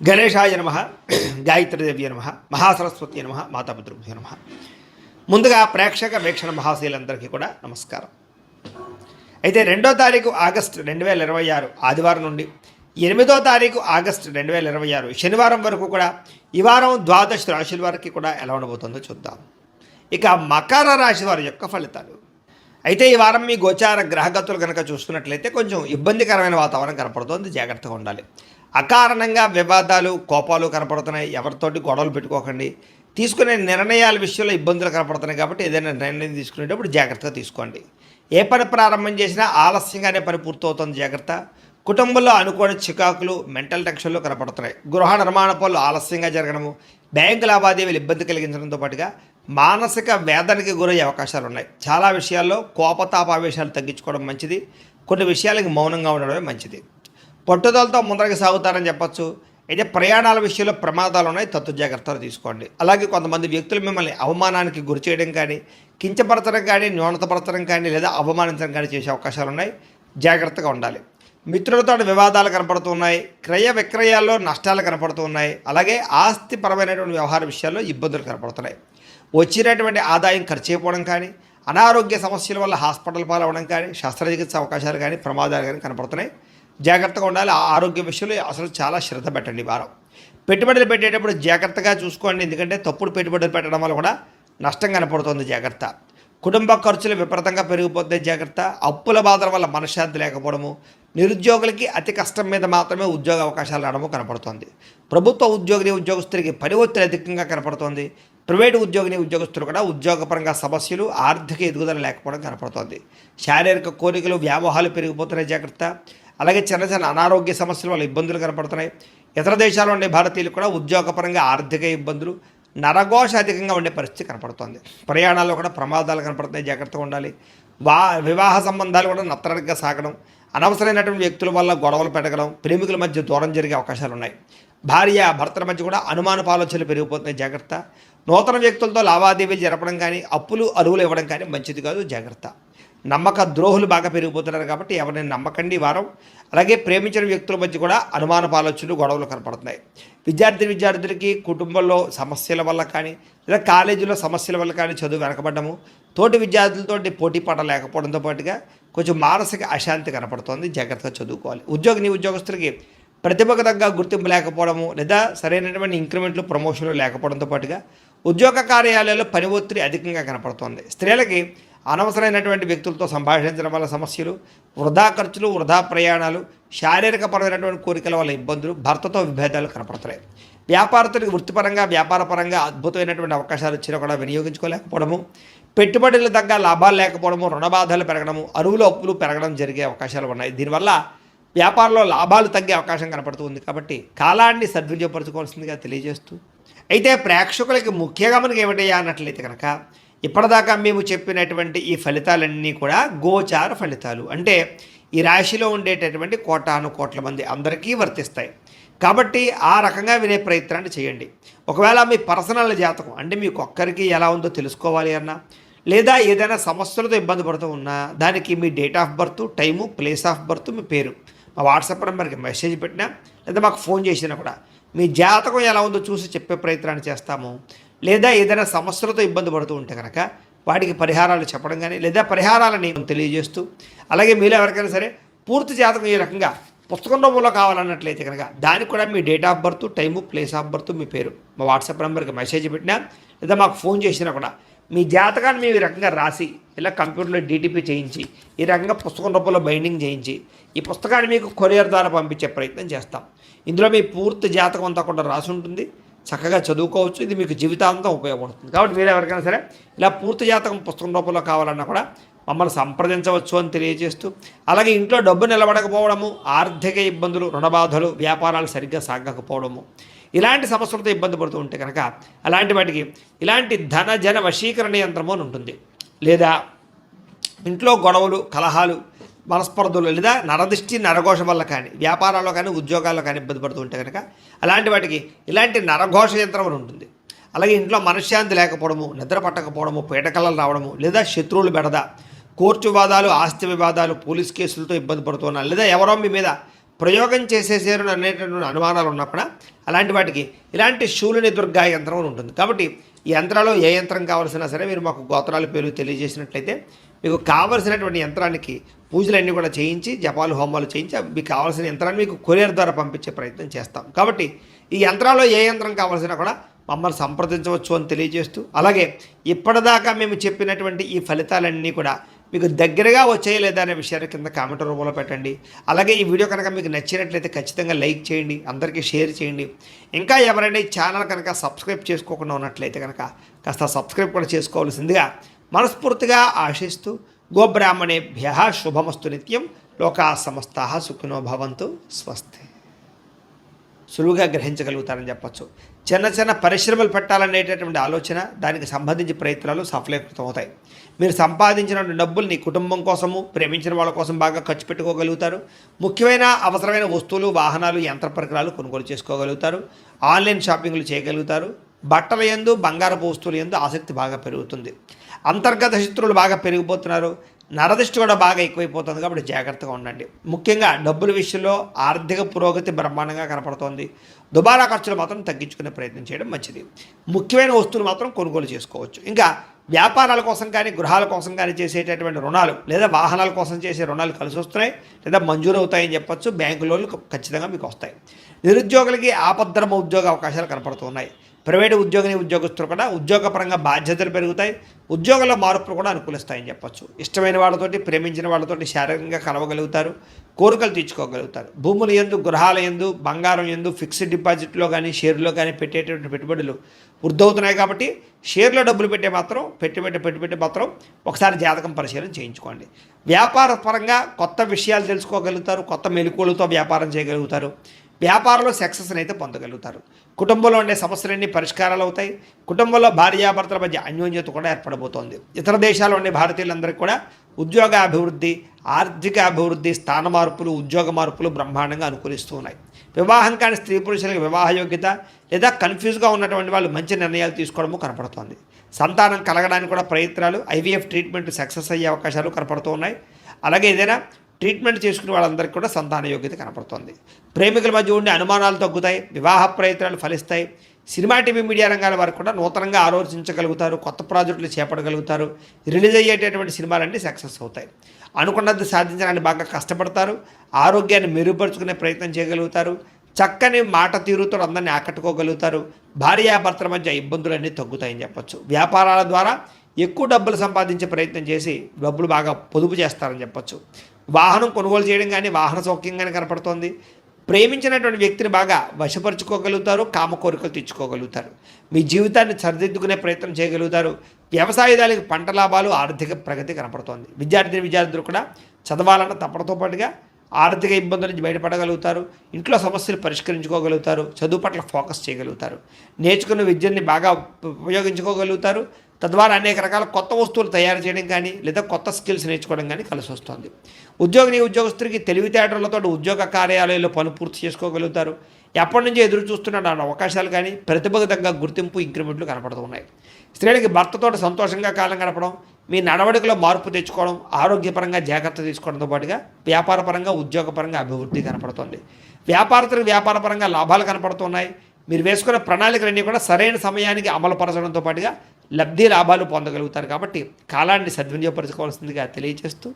గణేశాయ నమ, గాయత్రీదేవ్య నమ, మహాసరస్వతి నమ, మాతాపితృభ్యో నమ. ముందుగా ప్రేక్షక వీక్షణ మహాశీలందరికీ కూడా నమస్కారం. అయితే 2వ తారీఖు ఆగస్టు 2026 ఆదివారం నుండి 8వ తారీఖు ఆగస్టు 2026 శనివారం వరకు కూడా ఈ వారం ద్వాదశ రాశుల వారికి కూడా ఎలా ఉండబోతుందో చూద్దాం. ఇక మకర రాశి వారి యొక్క ఫలితాలు. అయితే ఈ వారం మీ గోచార గ్రహగతులు కనుక చూసుకున్నట్లయితే కొంచెం ఇబ్బందికరమైన వాతావరణం కనపడుతోంది, జాగ్రత్తగా ఉండాలి. అకారణంగా వివాదాలు, కోపాలు కనపడుతున్నాయి. ఎవరితోటి గొడవలు పెట్టుకోకండి. తీసుకునే నిర్ణయాల విషయంలో ఇబ్బందులు కనపడుతున్నాయి కాబట్టి ఏదైనా నిర్ణయం తీసుకునేటప్పుడు జాగ్రత్తగా తీసుకోండి. ఏ పని ప్రారంభం చేసినా ఆలస్యంగానే పని పూర్తవుతుంది, జాగ్రత్త. కుటుంబంలో అనుకోని చికాకులు, మెంటల్ టెన్షన్లు కనపడుతున్నాయి. గృహ నిర్మాణ పనులు ఆలస్యంగా జరగడము, బ్యాంకు లావాదేవీలు ఇబ్బంది కలిగించడంతో పాటుగా మానసిక వేదనకి గురయ్యే అవకాశాలు ఉన్నాయి. చాలా విషయాల్లో కోపతాపావేశాలు తగ్గించుకోవడం మంచిది. కొన్ని విషయాలకి మౌనంగా ఉండడమే మంచిది. పట్టుదలతో ముందరికి సాగుతారని చెప్పచ్చు. అయితే ప్రయాణాల విషయంలో ప్రమాదాలు ఉన్నాయి, తత్తు జాగ్రత్తలు తీసుకోండి. అలాగే కొంతమంది వ్యక్తులు మిమ్మల్ని అవమానానికి గురి చేయడం కానీ, కించపరచడం కానీ, న్యూనతపరచడం కానీ లేదా అవమానించడం కానీ చేసే అవకాశాలు ఉన్నాయి, జాగ్రత్తగా ఉండాలి. మిత్రులతో వివాదాలు కనపడుతున్నాయి. క్రయ విక్రయాల్లో నష్టాలు కనపడుతున్నాయి. అలాగే ఆస్తిపరమైనటువంటి వ్యవహార విషయాల్లో ఇబ్బందులు కనపడుతున్నాయి. వచ్చినటువంటి ఆదాయం ఖర్చు అయిపోవడం కానీ, అనారోగ్య సమస్యల వల్ల హాస్పిటల్ పాలవడం కానీ, శస్త్రచికిత్స అవకాశాలు కానీ, ప్రమాదాలు కానీ కనపడుతున్నాయి, జాగ్రత్తగా ఉండాలి. ఆరోగ్య విషయంలో అసలు చాలా శ్రద్ధ పెట్టండి. వారం పెట్టుబడులు పెట్టేటప్పుడు జాగ్రత్తగా చూసుకోండి, ఎందుకంటే తప్పుడు పెట్టుబడులు పెట్టడం వల్ల కూడా నష్టం కనపడుతుంది, జాగ్రత్త. కుటుంబ ఖర్చులు విపరీతంగా పెరిగిపోతే జాగ్రత్త. అప్పుల బాధల వల్ల మనశ్శాంతి లేకపోవడము, నిరుద్యోగులకి అతి కష్టం మీద మాత్రమే ఉద్యోగ అవకాశాలు రావడము కనపడుతోంది. ప్రభుత్వ ఉద్యోగస్తులకి పని ఒత్తిడి అధికంగా కనపడుతోంది. ప్రైవేటు ఉద్యోగస్తులు కూడా ఉద్యోగపరంగా సమస్యలు, ఆర్థిక ఎదుగుదల లేకపోవడం కనపడుతోంది. శారీరక కోరికలు, వ్యామోహాలు పెరిగిపోతున్నాయి, జాగ్రత్త. అలాగే చిన్న చిన్న అనారోగ్య సమస్యల వల్ల ఇబ్బందులు కనపడుతున్నాయి. ఇతర దేశాల్లో ఉండే భారతీయులు కూడా ఉద్యోగపరంగా ఆర్థిక ఇబ్బందులు, నరఘోష అధికంగా ఉండే పరిస్థితి కనపడుతోంది. ప్రయాణాల్లో కూడా ప్రమాదాలు కనపడుతున్నాయి, జాగ్రత్తగా ఉండాలి. వివాహ సంబంధాలు కూడా నత్తరగా సాగడం, అనవసరమైనటువంటి వ్యక్తుల వల్ల గొడవలు పెట్టడం, ప్రేమికుల మధ్య దూరం జరిగే అవకాశాలు ఉన్నాయి. భార్య భర్తల మధ్య కూడా అనుమానపు ఆలోచనలు పెరిగిపోతున్నాయి, జాగ్రత్త. నూతన వ్యక్తులతో లావాదేవీలు జరపడం కానీ, అప్పులు అరువులు ఇవ్వడం కానీ మంచిది కాదు, జాగ్రత్త. నమ్మక ద్రోహులు బాగా పెరిగిపోతున్నారు కాబట్టి ఎవరిని నమ్మకండి వారం. అలాగే ప్రేమించిన వ్యక్తుల మధ్య కూడా అనుమానపు ఆలోచనలు, గొడవలు కనపడుతున్నాయి. విద్యార్థులకి కుటుంబంలో సమస్యల వల్ల కానీ, లేదా కాలేజీలో సమస్యల వల్ల కానీ చదువు వెనకబడ్డము, తోటి విద్యార్థులతో పోటీ పాట లేకపోవడంతో పాటుగా కొంచెం మానసిక అశాంతి కనపడుతోంది, జాగ్రత్తగా చదువుకోవాలి. ఉద్యోగస్తులకి ప్రతిభకు తగ్గ గుర్తింపు లేకపోవడము, లేదా సరైనటువంటి ఇంక్రిమెంట్లు, ప్రమోషన్లు లేకపోవడంతో పాటుగా ఉద్యోగ కార్యాలయాల్లో పని ఒత్తిడి అధికంగా కనపడుతోంది. స్త్రీలకి అనవసరమైనటువంటి వ్యక్తులతో సంభాషించడం వల్ల సమస్యలు, వృధా ఖర్చులు, వృధా ప్రయాణాలు, శారీరకపరమైనటువంటి కోరికల వల్ల ఇబ్బందులు, భర్తతో విభేదాలు కనపడుతున్నాయి. వ్యాపారస్తులకు వృత్తిపరంగా, వ్యాపారపరంగా అద్భుతమైనటువంటి అవకాశాలు వచ్చినా కూడా వినియోగించుకోలేకపోవడము, పెట్టుబడులు తగ్గ లాభాలు లేకపోవడము, రుణబాధలు పెరగడము, అరువులు అప్పులు పెరగడం జరిగే అవకాశాలు ఉన్నాయి. దీనివల్ల వ్యాపారంలో లాభాలు తగ్గే అవకాశం కనపడుతుంది. కాబట్టి కాలాన్ని సద్వినియోగపరచుకోవాల్సిందిగా తెలియజేస్తూ, అయితే ప్రేక్షకులకి ముఖ్యంగా మనకి ఏమిటయ్యా అన్నట్లయితే కనుక, ఇప్పటిదాకా మేము చెప్పినటువంటి ఈ ఫలితాలన్నీ కూడా గోచార ఫలితాలు. అంటే ఈ రాశిలో ఉండేటటువంటి కోటాను కోట్ల మంది అందరికీ వర్తిస్తాయి. కాబట్టి ఆ రకంగా వినే ప్రయత్నాన్ని చేయండి. ఒకవేళ మీ పర్సనల్ జాతకం అంటే మీకు ఒక్కరికి ఎలా ఉందో తెలుసుకోవాలి అన్నా, లేదా ఏదైనా సమస్యలతో ఇబ్బంది పడుతూ ఉన్నా, దానికి మీ date of birth, time, place of birth, మీ పేరు మా వాట్సాప్ నెంబర్కి మెసేజ్ పెట్టినా, లేదా మాకు ఫోన్ చేసినా కూడా మీ జాతకం ఎలా ఉందో చూసి చెప్పే ప్రయత్నాన్ని చేస్తాము. లేదా ఏదైనా సమస్యలతో ఇబ్బంది పడుతూ ఉంటే కనుక వాటికి పరిహారాలు చెప్పడం కానీ, లేదా పరిహారాలని తెలియజేస్తూ, అలాగే మీలో ఎవరికైనా సరే పూర్తి జాతకం ఈ రకంగా పుస్తకం రూపంలో కావాలన్నట్లయితే కనుక దానికి కూడా మీ date of birth, time, place of birth, మీ పేరు మా వాట్సాప్ నెంబర్కి మెసేజ్ పెట్టినా, లేదా మాకు ఫోన్ చేసినా కూడా మీ జాతకాన్ని మేము ఈ రకంగా రాసి, ఇలా కంప్యూటర్లో డీటీపీ చేయించి, ఈ రకంగా పుస్తకం రూపంలో బైండింగ్ చేయించి ఈ పుస్తకాన్ని మీకు కొరియర్ ద్వారా పంపించే ప్రయత్నం చేస్తాం. ఇందులో మీ పూర్తి జాతకం అంతా కూడా రాసి ఉంటుంది, చక్కగా చదువుకోవచ్చు. ఇది మీకు జీవితాంతం ఉపయోగపడుతుంది. కాబట్టి మీరు ఎవరికైనా సరే ఇలా పూర్తి జాతకం పుస్తకం రూపంలో కావాలన్నా కూడా మమ్మల్ని సంప్రదించవచ్చు అని తెలియజేస్తూ, అలాగే ఇంట్లో డబ్బు నిలబడకపోవడము, ఆర్థిక ఇబ్బందులు, రుణబాధలు, వ్యాపారాలు సరిగ్గా సాగకపోవడము, ఇలాంటి సమస్యలతో ఇబ్బంది పడుతూ ఉంటే కనుక అలాంటి వాటికి ఇలాంటి ధన జన వశీకరణ యంత్రము అని ఉంటుంది. లేదా ఇంట్లో గొడవలు, కలహాలు, మనస్పర్ధలు, లేదా నరదిష్టి, నరఘోష వల్ల కానీ, వ్యాపారాల్లో కానీ, ఉద్యోగాల్లో కానీ ఇబ్బంది పడుతూ ఉంటే కనుక అలాంటి వాటికి ఇలాంటి నరఘోష యంత్రం అని ఉంటుంది. అలాగే ఇంట్లో మనశ్శాంతి లేకపోవడము, నిద్ర పట్టకపోవడము, పీడకలలు రావడము, లేదా శత్రువులు బెడద, కోర్టు వివాదాలు, ఆస్తి వివాదాలు, పోలీస్ కేసులతో ఇబ్బంది పడుతున్నారు, లేదా ఎవరో మీ మీద ప్రయోగం చేసేసారు అనేటటువంటి అనుమానాలు ఉన్నా కూడా అలాంటి వాటికి ఇలాంటి శూలిని దుర్గా యంత్రం అని ఉంటుంది. కాబట్టి ఈ యంత్రాల్లో ఏ యంత్రం కావాల్సినా సరే మీరు మాకు గోత్రాల పేరు తెలియజేసినట్లయితే మీకు కావలసినటువంటి యంత్రానికి పూజలన్నీ కూడా చేయించి జపాలు హోమాలు చేయించి మీకు కావాల్సిన యంత్రాన్ని మీకు కొరియర్ ద్వారా పంపించే ప్రయత్నం చేస్తాం. కాబట్టి ఈ యంత్రాల్లో ఏ యంత్రం కావాల్సినా కూడా మమ్మల్ని సంప్రదించవచ్చు అని తెలియజేస్తూ, అలాగే ఇప్పటిదాకా మేము చెప్పినటువంటి ఈ ఫలితాలన్నీ కూడా మీకు దగ్గరగా వచ్చాయి లేదా అనే విషయాన్ని కింద కామెంట్ రూపంలో పెట్టండి. అలాగే ఈ వీడియో కనుక మీకు నచ్చినట్లయితే ఖచ్చితంగా లైక్ చేయండి, అందరికీ షేర్ చేయండి. ఇంకా ఎవరైనా ఈ ఛానల్ కనుక సబ్స్క్రైబ్ చేసుకోకుండా ఉన్నట్లయితే కనుక కాస్త సబ్స్క్రైబ్ కూడా చేసుకోవాల్సిందిగా మనస్ఫూర్తిగా ఆశిస్తూ, గోబ్రాహ్మణేభ్యః శుభమస్తు నిత్యం, లోకా సమస్తాః సుఖినో భవంతు, స్వస్తి. సులువుగా గ్రహించగలుగుతారని చెప్పచ్చు. చిన్న చిన్న పరిశ్రమలు పెట్టాలనేటటువంటి ఆలోచన, దానికి సంబంధించి ప్రయత్నాలు సఫలీకృతం అవుతాయి. మీరు సంపాదించిన డబ్బుల్ని కుటుంబం కోసము, ప్రేమించిన వాళ్ళ కోసం బాగా ఖర్చు పెట్టుకోగలుగుతారు. ముఖ్యమైన అవసరమైన వస్తువులు, వాహనాలు, యంత్ర పరికరాలు కొనుగోలు చేసుకోగలుగుతారు. ఆన్లైన్ షాపింగ్లు చేయగలుగుతారు. బట్టల యందు, బంగారపు వస్తువుల యందు ఆసక్తి బాగా పెరుగుతుంది. అంతర్గత శత్రువులు బాగా పెరిగిపోతున్నారు. నరదిష్టి కూడా బాగా ఎక్కువైపోతుంది. కాబట్టి జాగ్రత్తగా ఉండండి. ముఖ్యంగా డబ్బుల విషయంలో ఆర్థిక పురోగతి బ్రహ్మాండంగా కనపడుతోంది. దుబారా ఖర్చులు మాత్రం తగ్గించుకునే ప్రయత్నం చేయడం మంచిది. ముఖ్యమైన వస్తువులు మాత్రం కొనుగోలు చేసుకోవచ్చు. ఇంకా వ్యాపారాల కోసం కానీ, గృహాల కోసం కానీ చేసేటటువంటి రుణాలు లేదా వాహనాల కోసం చేసే రుణాలు కలిసి వస్తున్నాయి లేదా మంజూరు అవుతాయని చెప్పచ్చు. బ్యాంకు లోన్లు ఖచ్చితంగా మీకు వస్తాయి. నిరుద్యోగులకి ఆపద్ధర్మ ఉద్యోగ అవకాశాలు కనపడుతున్నాయి. ప్రైవేటు ఉద్యోగస్తులు కూడా ఉద్యోగపరంగా బాధ్యతలు పెరుగుతాయి. ఉద్యోగంలో మార్పులు కూడా అనుకూలిస్తాయని చెప్పచ్చు. ఇష్టమైన వాళ్ళతోటి, ప్రేమించిన వాళ్ళతోటి శారీరకంగా కలవగలుగుతారు. కోరికలు తీర్చుకోగలుగుతారు. భూముల యందు, గృహాల యందు, బంగారం యందు, ఫిక్స్డ్ డిపాజిట్లో కానీ, షేర్లో కానీ పెట్టేటువంటి పెట్టుబడులు వృద్ధవుతున్నాయి. కాబట్టి షేర్లో డబ్బులు పెట్టి మాత్రం ఒకసారి జాతకం పరిశీలన చేయించుకోండి. వ్యాపార పరంగా కొత్త విషయాలు తెలుసుకోగలుగుతారు. కొత్త మెలకువలతో వ్యాపారం చేయగలుగుతారు. వ్యాపారంలో సక్సెస్ని అయితే పొందగలుగుతారు. కుటుంబంలో ఉండే సమస్యలన్నీ పరిష్కారాలు అవుతాయి. కుటుంబంలో భార్యాభర్తల మధ్య అన్యోన్యత కూడా ఏర్పడబోతోంది. ఇతర దేశాల్లో ఉండే భారతీయులందరికీ కూడా ఉద్యోగ అభివృద్ధి, ఆర్థిక అభివృద్ధి, స్థాన మార్పులు, ఉద్యోగ మార్పులు బ్రహ్మాండంగా అనుకూలిస్తూ ఉన్నాయి. వివాహం కాని స్త్రీ పురుషులకు వివాహ యోగ్యత లేదా కన్ఫ్యూజ్గా ఉన్నటువంటి వాళ్ళు మంచి నిర్ణయాలు తీసుకోవడము కనపడుతోంది. సంతానం కలగడానికి కూడా ప్రయత్నాలు, ఐవీఎఫ్ ట్రీట్మెంట్ సక్సెస్ అయ్యే అవకాశాలు కనపడుతూ ఉన్నాయి. అలాగే ఏదైనా ట్రీట్మెంట్ చేసుకునే వాళ్ళందరికీ కూడా సంతాన యోగ్యత కనపడుతుంది. ప్రేమికుల మధ్య ఉండే అనుమానాలు తగ్గుతాయి. వివాహ ప్రయత్నాలు ఫలిస్తాయి. సినిమా, టీవీ, మీడియా రంగాల వారు కూడా నూతనంగా ఆలోచించగలుగుతారు. కొత్త ప్రాజెక్టులు చేపట్టగలుగుతారు. రిలీజ్ అయ్యేటటువంటి సినిమాలన్నీ సక్సెస్ అవుతాయి. అనుకున్నది సాధించడానికి బాగా కష్టపడతారు. ఆరోగ్యాన్ని మెరుగుపరుచుకునే ప్రయత్నం చేయగలుగుతారు. చక్కని మాట తీరుతో అందరినీ ఆకట్టుకోగలుగుతారు. భార్యాభర్తల మధ్య ఇబ్బందులన్నీ తగ్గుతాయని చెప్పచ్చు. వ్యాపారాల ద్వారా ఎక్కువ డబ్బులు సంపాదించే ప్రయత్నం చేసి డబ్బులు బాగా పొదుపు చేస్తారని చెప్పచ్చు. వాహనం కొనుగోలు చేయడం కానీ, వాహన సౌఖ్యం కానీ కనపడుతోంది. ప్రేమించినటువంటి వ్యక్తిని బాగా వశపరుచుకోగలుగుతారు. కామ కోరికలు తెచ్చుకోగలుగుతారు. మీ జీవితాన్ని సరిదిద్దుకునే ప్రయత్నం చేయగలుగుతారు. వ్యవసాయదారులకు పంట లాభాలు, ఆర్థిక ప్రగతి కనపడుతోంది. విద్యార్థులు కూడా చదవాలన్న తప్పడంతో పాటుగా ఆర్థిక ఇబ్బందుల నుంచి బయటపడగలుగుతారు. ఇంట్లో సమస్యలు పరిష్కరించుకోగలుగుతారు. చదువు పట్ల ఫోకస్ చేయగలుగుతారు. నేర్చుకున్న విద్యని బాగా ఉపయోగించుకోగలుగుతారు. తద్వారా అనేక రకాల కొత్త వస్తువులు తయారు చేయడం కానీ లేదా కొత్త స్కిల్స్ నేర్చుకోవడం కానీ కలిసి వస్తుంది. ఉద్యోగస్తుడికి తెలివితేటలతో ఉద్యోగ కార్యాలయాల్లో పనులు పూర్తి చేసుకోగలుగుతారు. ఎప్పటి నుంచో ఎదురు చూస్తున్న అవకాశాలు కానీ, ప్రతిభకు తగ్గ గుర్తింపు, ఇంక్రిమెంట్లు కనపడుతున్నాయి. స్త్రీలకి భర్తతో సంతోషంగా కాలం గడపడం, మీ నడవడికలో మార్పు తెచ్చుకోవడం, ఆరోగ్యపరంగా జాగ్రత్త తీసుకోవడంతో పాటుగా వ్యాపారపరంగా, ఉద్యోగపరంగా అభివృద్ధి కనపడుతుంది. వ్యాపారపరంగా లాభాలు కనపడుతున్నాయి. మీరు వేసుకున్న ప్రణాళికలన్నీ కూడా సరైన సమయానికి అమలు పరచడంతో పాటుగా లబ్ధి లాభాలు పొందగలుగుతారు. కాబట్టి కాలాన్ని సద్వినియోగపరచుకోవాల్సిందిగా తెలియజేస్తూ